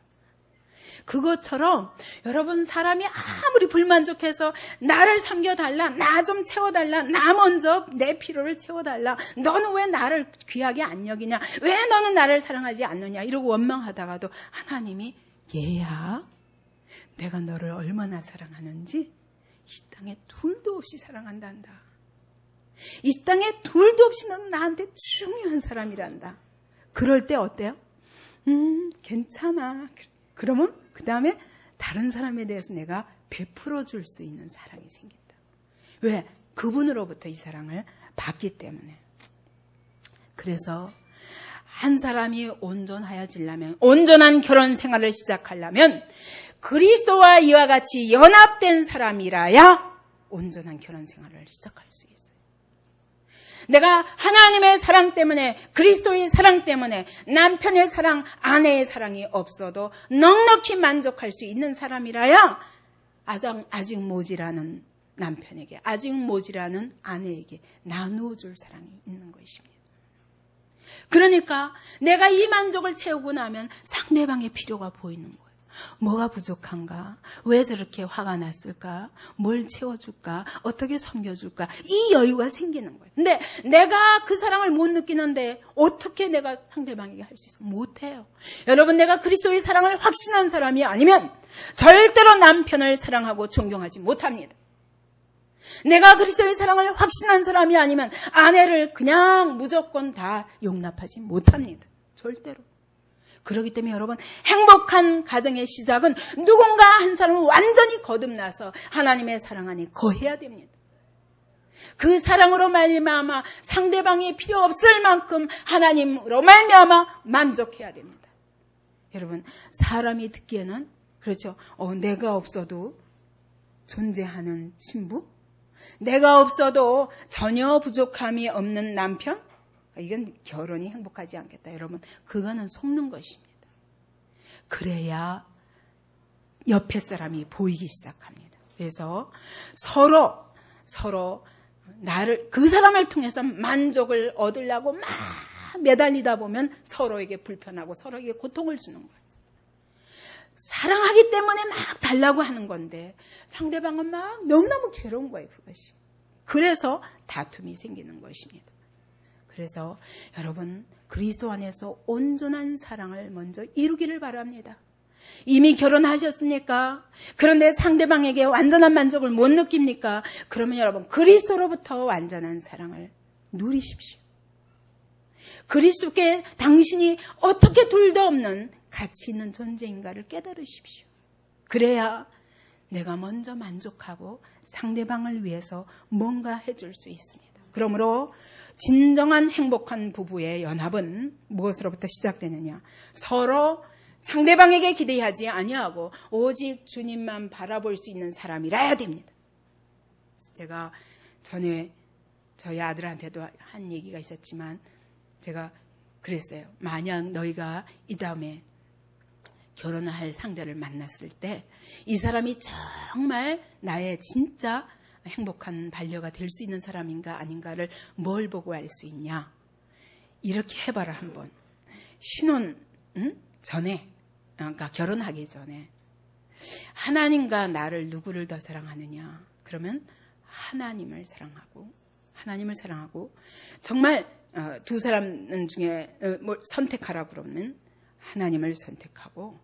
그것처럼 여러분, 사람이 아무리 불만족해서 나를 섬겨달라, 나 좀 채워달라, 나 먼저 내 필요를 채워달라, 너는 왜 나를 귀하게 안 여기냐, 왜 너는 나를 사랑하지 않느냐 이러고 원망하다가도 하나님이 얘야, 내가 너를 얼마나 사랑하는지 이 땅에 둘도 없이 사랑한단다. 이 땅에 둘도 없이 너는 나한테 중요한 사람이란다. 그럴 때 어때요? 괜찮아. 그러면 그 다음에 다른 사람에 대해서 내가 베풀어 줄 수 있는 사랑이 생긴다. 왜? 그분으로부터 이 사랑을 받기 때문에. 그래서 한 사람이 온전하여지려면, 온전한 결혼 생활을 시작하려면 그리스도와 이와 같이 연합된 사람이라야 온전한 결혼 생활을 시작할 수 있어요. 내가 하나님의 사랑 때문에, 그리스도의 사랑 때문에 남편의 사랑, 아내의 사랑이 없어도 넉넉히 만족할 수 있는 사람이라야 아직 모자라는 남편에게, 아직 모자라는 아내에게 나누어 줄 사랑이 있는 것입니다. 그러니까 내가 이 만족을 채우고 나면 상대방의 필요가 보이는 거예요. 뭐가 부족한가? 왜 저렇게 화가 났을까? 뭘 채워줄까? 어떻게 섬겨줄까? 이 여유가 생기는 거예요. 근데 내가 그 사랑을 못 느끼는데 어떻게 내가 상대방에게 할 수 있어? 못해요. 여러분, 내가 그리스도의 사랑을 확신한 사람이 아니면 절대로 남편을 사랑하고 존경하지 못합니다. 내가 그리스도의 사랑을 확신한 사람이 아니면 아내를 그냥 무조건 다 용납하지 못합니다. 절대로. 그렇기 때문에 여러분, 행복한 가정의 시작은 누군가 한 사람을 완전히 거듭나서 하나님의 사랑 안에 거해야 됩니다. 그 사랑으로 말미암아 상대방이 필요 없을 만큼 하나님으로 말미암아 만족해야 됩니다. 여러분, 사람이 듣기에는 그렇죠. 내가 없어도 존재하는 신부, 내가 없어도 전혀 부족함이 없는 남편, 이건 결혼이 행복하지 않겠다. 여러분, 그거는 속는 것입니다. 그래야 옆에 사람이 보이기 시작합니다. 그래서 서로 나를, 그 사람을 통해서 만족을 얻으려고 막 매달리다 보면 서로에게 불편하고 서로에게 고통을 주는 거예요. 사랑하기 때문에 막 달라고 하는 건데 상대방은 막 너무너무 괴로운 거예요, 그것이. 그래서 다툼이 생기는 것입니다. 그래서 여러분, 그리스도 안에서 온전한 사랑을 먼저 이루기를 바랍니다. 이미 결혼하셨습니까? 그런데 상대방에게 완전한 만족을 못 느낍니까? 그러면 여러분, 그리스도로부터 완전한 사랑을 누리십시오. 그리스도께 당신이 어떻게 둘도 없는 가치 있는 존재인가를 깨달으십시오. 그래야 내가 먼저 만족하고 상대방을 위해서 뭔가 해줄 수 있습니다. 그러므로 진정한 행복한 부부의 연합은 무엇으로부터 시작되느냐? 서로 상대방에게 기대하지 아니하고 오직 주님만 바라볼 수 있는 사람이라야 됩니다. 제가 전에 저희 아들한테도 한 얘기가 있었지만 제가 그랬어요. 만약 너희가 이 다음에 결혼할 상대를 만났을 때 이 사람이 정말 나의 진짜 행복한 반려가 될 수 있는 사람인가 아닌가를 뭘 보고 알 수 있냐? 이렇게 해봐라 한번. 신혼 전에, 그러니까 결혼하기 전에 하나님과 나를 누구를 더 사랑하느냐? 그러면 하나님을 사랑하고 정말 두 사람 중에 선택하라 그러면 하나님을 선택하고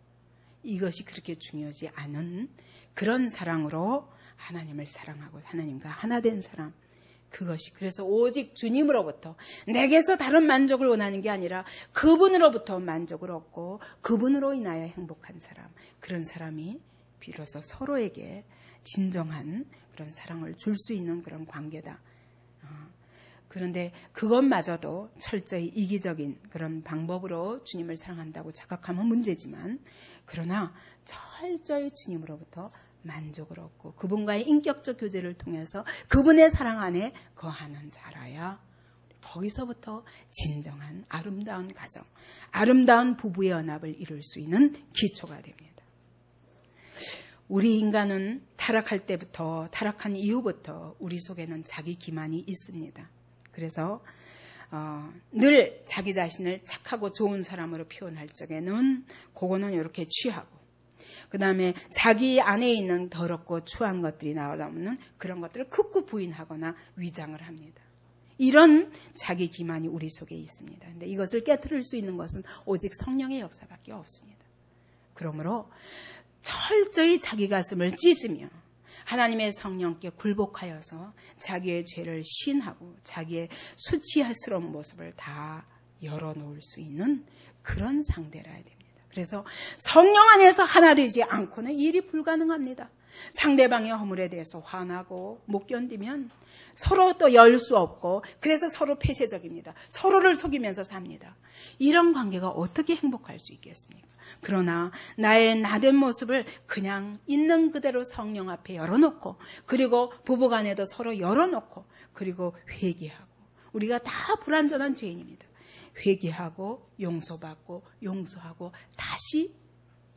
이것이 그렇게 중요하지 않은 그런 사랑으로 하나님을 사랑하고 하나님과 하나 된 사람, 그것이 그래서 오직 주님으로부터 내게서 다른 만족을 원하는 게 아니라 그분으로부터 만족을 얻고 그분으로 인하여 행복한 사람, 그런 사람이 비로소 서로에게 진정한 그런 사랑을 줄 수 있는 그런 관계다. 그런데 그것마저도 철저히 이기적인 그런 방법으로 주님을 사랑한다고 자각하면 문제지만, 그러나 철저히 주님으로부터 만족을 얻고 그분과의 인격적 교제를 통해서 그분의 사랑 안에 거하는 자라야 거기서부터 진정한 아름다운 가정, 아름다운 부부의 연합을 이룰 수 있는 기초가 됩니다. 우리 인간은 타락할 때부터, 타락한 이후부터 우리 속에는 자기 기만이 있습니다. 그래서 늘 자기 자신을 착하고 좋은 사람으로 표현할 적에는 그거는 이렇게 취하고, 그 다음에 자기 안에 있는 더럽고 추한 것들이 나오면 그런 것들을 극구 부인하거나 위장을 합니다. 이런 자기 기만이 우리 속에 있습니다. 근데 이것을 깨트릴 수 있는 것은 오직 성령의 역사밖에 없습니다. 그러므로 철저히 자기 가슴을 찢으며 하나님의 성령께 굴복하여서 자기의 죄를 시인하고 자기의 수치스러운 모습을 다 열어놓을 수 있는 그런 상대라야 됩니다. 그래서 성령 안에서 하나 되지 않고는 일이 불가능합니다. 상대방의 허물에 대해서 화나고 못 견디면 서로 또 열 수 없고, 그래서 서로 폐쇄적입니다. 서로를 속이면서 삽니다. 이런 관계가 어떻게 행복할 수 있겠습니까? 그러나 나의 나된 모습을 그냥 있는 그대로 성령 앞에 열어놓고, 그리고 부부간에도 서로 열어놓고, 그리고 회개하고, 우리가 다 불완전한 죄인입니다. 회개하고 용서받고 용서하고 다시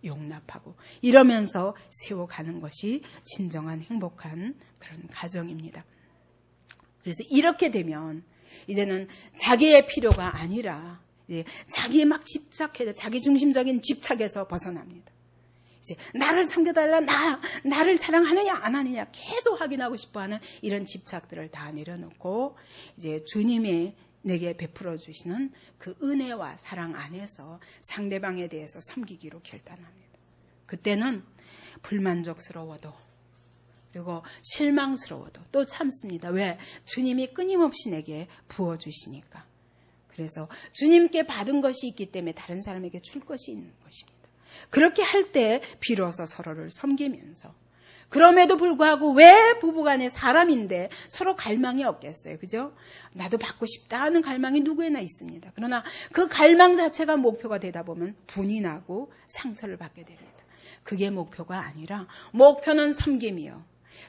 용납하고 이러면서 세워가는 것이 진정한 행복한 그런 가정입니다. 그래서 이렇게 되면 이제는 자기의 필요가 아니라 이제 자기에 막 집착해서 자기 중심적인 집착에서 벗어납니다. 이제 나를 섬겨달라, 나를 사랑하느냐 안 하느냐 계속 확인하고 싶어하는 이런 집착들을 다 내려놓고 이제 주님의 내게 베풀어 주시는 그 은혜와 사랑 안에서 상대방에 대해서 섬기기로 결단합니다. 그때는 불만족스러워도 그리고 실망스러워도 또 참습니다. 왜? 주님이 끊임없이 내게 부어주시니까. 그래서 주님께 받은 것이 있기 때문에 다른 사람에게 줄 것이 있는 것입니다. 그렇게 할 때 비로소 서로를 섬기면서, 그럼에도 불구하고 왜 부부간에 사람인데 서로 갈망이 없겠어요? 그죠? 나도 받고 싶다 하는 갈망이 누구에나 있습니다. 그러나 그 갈망 자체가 목표가 되다 보면 분이 나고 상처를 받게 됩니다. 그게 목표가 아니라 목표는 섬김이요.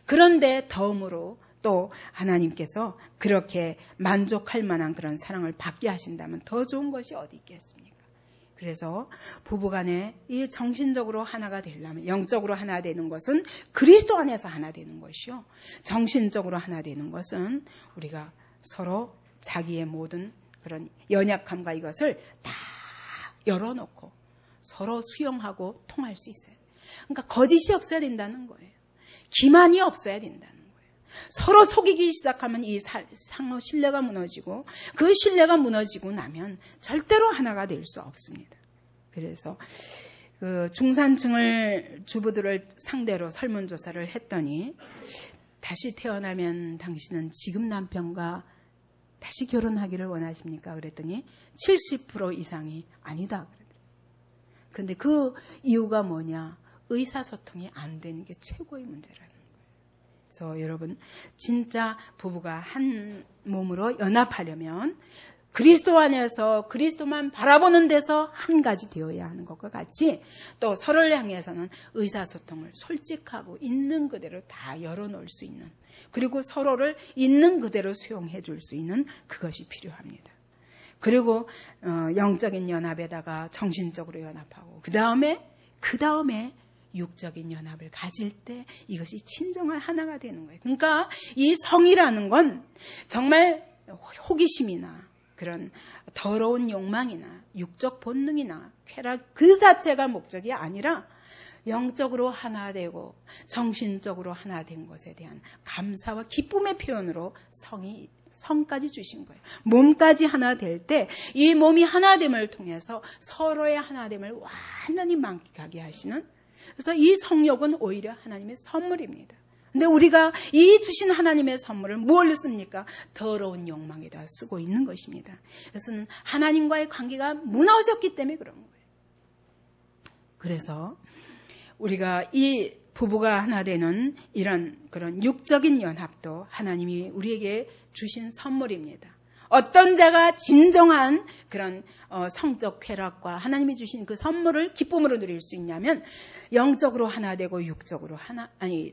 그런데 덤으로 또 하나님께서 그렇게 만족할 만한 그런 사랑을 받게 하신다면 더 좋은 것이 어디 있겠습니까? 그래서 부부간에 이 정신적으로 하나가 되려면, 영적으로 하나 되는 것은 그리스도 안에서 하나 되는 것이요, 정신적으로 하나 되는 것은 우리가 서로 자기의 모든 그런 연약함과 이것을 다 열어놓고 서로 수용하고 통할 수 있어요. 그러니까 거짓이 없어야 된다는 거예요. 기만이 없어야 된다는 거예요. 서로 속이기 시작하면 이 상호 신뢰가 무너지고, 그 신뢰가 무너지고 나면 절대로 하나가 될 수 없습니다. 그래서 그 중산층을 주부들을 상대로 설문조사를 했더니 다시 태어나면 당신은 지금 남편과 다시 결혼하기를 원하십니까? 그랬더니 70% 이상이 아니다. 그런데 그 이유가 뭐냐? 의사소통이 안 되는 게 최고의 문제라는 거예요. 그래서 여러분, 진짜 부부가 한 몸으로 연합하려면 그리스도 안에서 그리스도만 바라보는 데서 한 가지 되어야 하는 것과 같이 또 서로를 향해서는 의사소통을 솔직하고 있는 그대로 다 열어놓을 수 있는, 그리고 서로를 있는 그대로 수용해 줄 수 있는 그것이 필요합니다. 그리고 영적인 연합에다가 정신적으로 연합하고 그 다음에 육적인 연합을 가질 때 이것이 진정한 하나가 되는 거예요. 그러니까 이 성이라는 건 정말 호기심이나 그런 더러운 욕망이나 육적 본능이나 쾌락 그 자체가 목적이 아니라 영적으로 하나 되고 정신적으로 하나 된 것에 대한 감사와 기쁨의 표현으로 성까지 주신 거예요. 몸까지 하나 될 때 이 몸이 하나됨을 통해서 서로의 하나됨을 완전히 만끽하게 하시는, 그래서 이 성욕은 오히려 하나님의 선물입니다. 근데 우리가 이 주신 하나님의 선물을 뭘로 씁니까? 더러운 욕망에다 쓰고 있는 것입니다. 그것은 하나님과의 관계가 무너졌기 때문에 그런 거예요. 그래서 우리가 이 부부가 하나 되는 이런 그런 육적인 연합도 하나님이 우리에게 주신 선물입니다. 어떤 자가 진정한 그런 성적 쾌락과 하나님이 주신 그 선물을 기쁨으로 누릴 수 있냐면, 영적으로 하나 되고 육적으로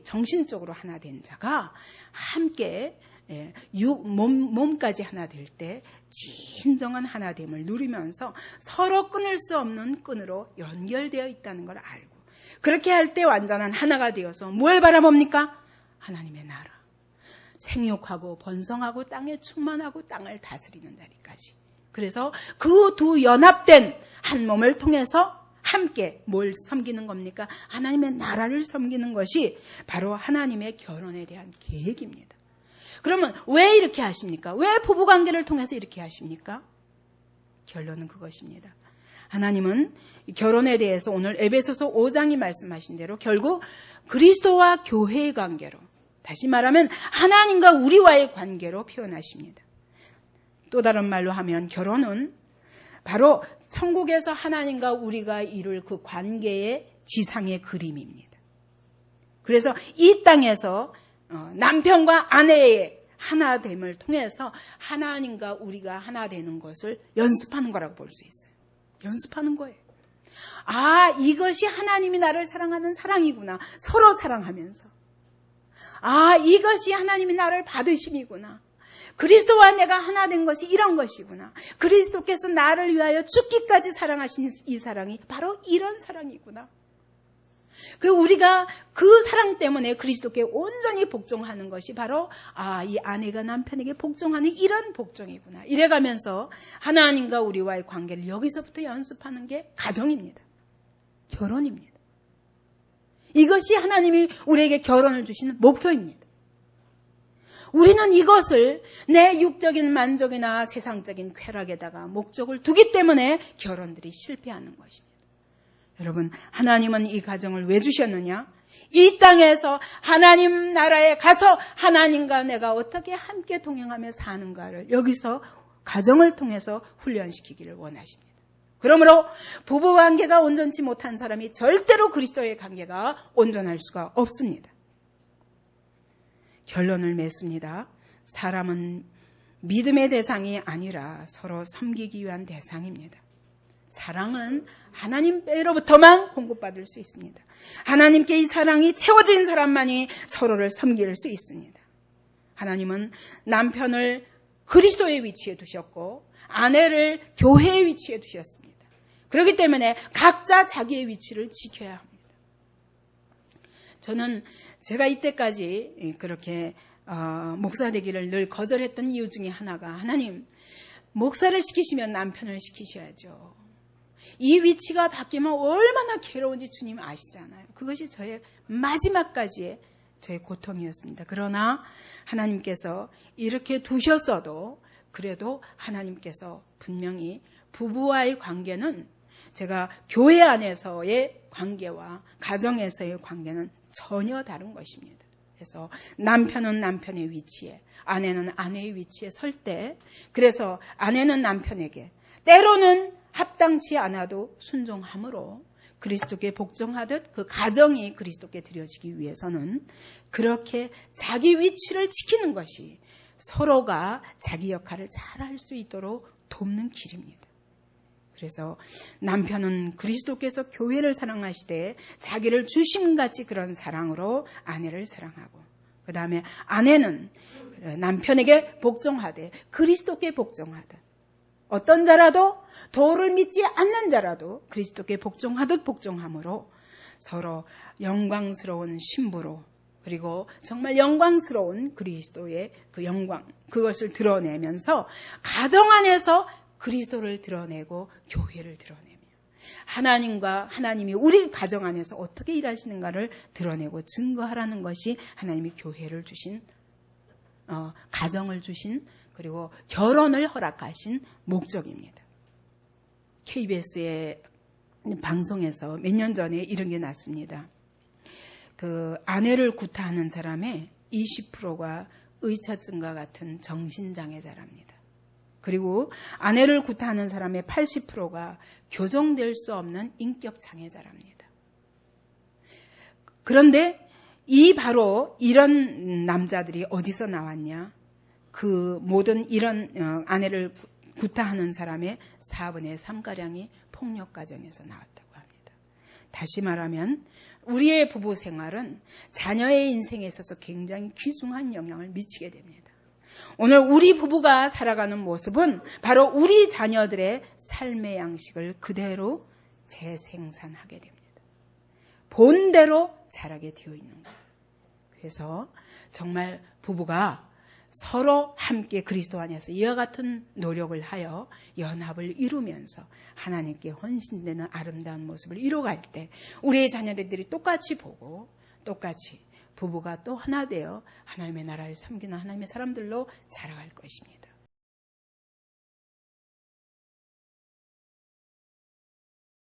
정신적으로 하나 된 자가 함께 몸까지 하나 될 때 진정한 하나됨을 누리면서 서로 끊을 수 없는 끈으로 연결되어 있다는 걸 알고, 그렇게 할 때 완전한 하나가 되어서 뭘 바라봅니까? 하나님의 나라, 생육하고 번성하고 땅에 충만하고 땅을 다스리는 자리까지. 그래서 그 두 연합된 한 몸을 통해서 함께 뭘 섬기는 겁니까? 하나님의 나라를 섬기는 것이 바로 하나님의 결혼에 대한 계획입니다. 그러면 왜 이렇게 하십니까? 왜 부부관계를 통해서 이렇게 하십니까? 결론은 그것입니다. 하나님은 결혼에 대해서 오늘 에베소서 5장이 말씀하신 대로 결국 그리스도와 교회의 관계로, 다시 말하면 하나님과 우리와의 관계로 표현하십니다. 또 다른 말로 하면 결혼은 바로 천국에서 하나님과 우리가 이룰 그 관계의 지상의 그림입니다. 그래서 이 땅에서 남편과 아내의 하나됨을 통해서 하나님과 우리가 하나 되는 것을 연습하는 거라고 볼 수 있어요. 연습하는 거예요. 아, 이것이 하나님이 나를 사랑하는 사랑이구나. 서로 사랑하면서. 아, 이것이 하나님이 나를 받으심이구나. 그리스도와 내가 하나 된 것이 이런 것이구나. 그리스도께서 나를 위하여 죽기까지 사랑하신 이 사랑이 바로 이런 사랑이구나. 우리가 그 사랑 때문에 그리스도께 온전히 복종하는 것이 바로 이 아내가 남편에게 복종하는 이런 복종이구나. 이래가면서 하나님과 우리와의 관계를 여기서부터 연습하는 게 가정입니다. 결혼입니다. 이것이 하나님이 우리에게 결혼을 주시는 목표입니다. 우리는 이것을 내 육적인 만족이나 세상적인 쾌락에다가 목적을 두기 때문에 결혼들이 실패하는 것입니다. 여러분, 하나님은 이 가정을 왜 주셨느냐? 이 땅에서 하나님 나라에 가서 하나님과 내가 어떻게 함께 동행하며 사는가를 여기서 가정을 통해서 훈련시키기를 원하십니다. 그러므로 부부관계가 온전치 못한 사람이 절대로 그리스도의 관계가 온전할 수가 없습니다. 결론을 맺습니다. 사람은 믿음의 대상이 아니라 서로 섬기기 위한 대상입니다. 사랑은 하나님께로부터만 공급받을 수 있습니다. 하나님께 이 사랑이 채워진 사람만이 서로를 섬길 수 있습니다. 하나님은 남편을 그리스도의 위치에 두셨고 아내를 교회의 위치에 두셨습니다. 그렇기 때문에 각자 자기의 위치를 지켜야 합니다. 저는 제가 이때까지 그렇게 목사 되기를 늘 거절했던 이유 중에 하나가, 하나님, 목사를 시키시면 남편을 시키셔야죠. 이 위치가 바뀌면 얼마나 괴로운지 주님 아시잖아요. 그것이 저의 마지막까지의 저의 고통이었습니다. 그러나 하나님께서 이렇게 두셨어도 그래도 하나님께서 분명히 부부와의 관계는 제가 교회 안에서의 관계와 가정에서의 관계는 전혀 다른 것입니다. 그래서 남편은 남편의 위치에, 아내는 아내의 위치에 설 때, 그래서 아내는 남편에게 때로는 합당치 않아도 순종함으로 그리스도께 복종하듯 그 가정이 그리스도께 드려지기 위해서는 그렇게 자기 위치를 지키는 것이 서로가 자기 역할을 잘 할 수 있도록 돕는 길입니다. 그래서 남편은 그리스도께서 교회를 사랑하시되 자기를 주심같이 그런 사랑으로 아내를 사랑하고, 그 다음에 아내는 남편에게 복종하되 그리스도께 복종하듯, 어떤 자라도 도를 믿지 않는 자라도 그리스도께 복종하듯 복종함으로 서로 영광스러운 신부로, 그리고 정말 영광스러운 그리스도의 그 영광, 그것을 드러내면서 가정 안에서 그리스도를 드러내고 교회를 드러내며 하나님이 우리 가정 안에서 어떻게 일하시는가를 드러내고 증거하라는 것이 하나님이 교회를 주신, 가정을 주신, 그리고 결혼을 허락하신 목적입니다. KBS의 방송에서 몇 년 전에 이런 게 났습니다. 그 아내를 구타하는 사람의 20%가 의처증과 같은 정신장애자랍니다. 그리고 아내를 구타하는 사람의 80%가 교정될 수 없는 인격장애자랍니다. 그런데 바로 이런 남자들이 어디서 나왔냐? 그 모든 이런 아내를 구타하는 사람의 4분의 3가량이 폭력 가정에서 나왔다고 합니다. 다시 말하면 우리의 부부 생활은 자녀의 인생에 있어서 굉장히 귀중한 영향을 미치게 됩니다. 오늘 우리 부부가 살아가는 모습은 바로 우리 자녀들의 삶의 양식을 그대로 재생산하게 됩니다. 본대로 자라게 되어 있는 거예요. 그래서 정말 부부가 서로 함께 그리스도 안에서 이와 같은 노력을 하여 연합을 이루면서 하나님께 헌신되는 아름다운 모습을 이루어갈 때 우리의 자녀들이 똑같이 보고 똑같이 부부가 또 하나 되어 하나님의 나라를 섬기는 하나님의 사람들로 자라갈 것입니다.